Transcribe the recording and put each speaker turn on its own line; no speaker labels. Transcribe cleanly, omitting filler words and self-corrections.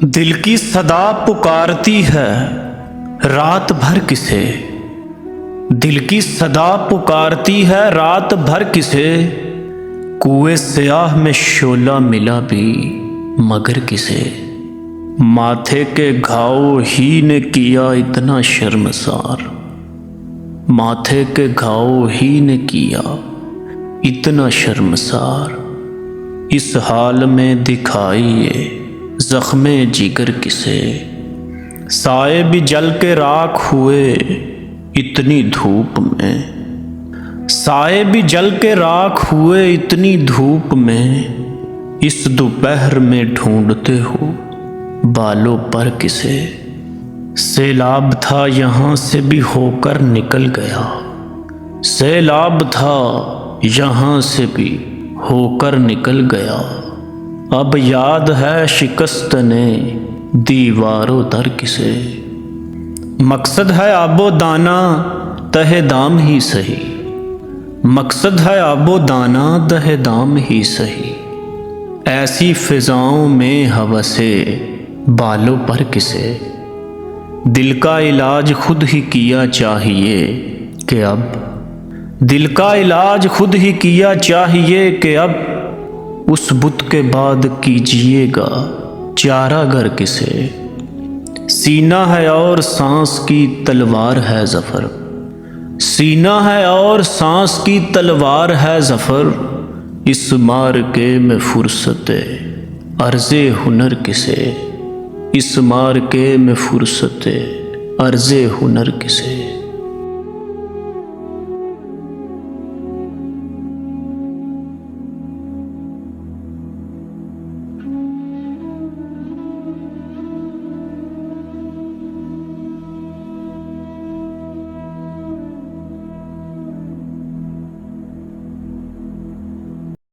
دل کی صدا پکارتی ہے رات بھر کسے، دل کی صدا پکارتی ہے رات بھر کسے، کوئے سیاہ میں شعلہ ملا بھی مگر کسے، ماتھے کے گھاؤ ہی نے کیا اتنا شرمسار، ماتھے کے گھاؤ ہی نے کیا اتنا شرمسار، اس حال میں دکھائیے زخم جگر کسے، سائے بھی جل کے راکھ ہوئے اتنی دھوپ میں، سائے بھی جل کے راکھ ہوئے اتنی دھوپ میں، اس دوپہر میں ڈھونڈتے ہو بالوں پر کسے، سیلاب تھا یہاں سے بھی ہو کر نکل گیا، سیلاب تھا یہاں سے بھی ہو کر نکل گیا، اب یاد ہے شکست نے دیواروں در کسے، مقصد ہے آب و دانہ تہ دام ہی سہی، مقصد ہے آب و دانہ تہ دام ہی سہی، ایسی فضاؤں میں ہوس بالوں پر کسے، دل کا علاج خود ہی کیا چاہیے کہ اب، دل کا علاج خود ہی کیا چاہیے کہ اب، اس بت کے بعد کیجیے گا چارہ گر کسے، سینہ ہے اور سانس کی تلوار ہے ظفر، سینہ ہے اور سانس کی تلوار ہے ظفر، اس مارکے میں فرصت عرض ہنر کسے، اس مارکے میں فرصت عرض ہنر کسے۔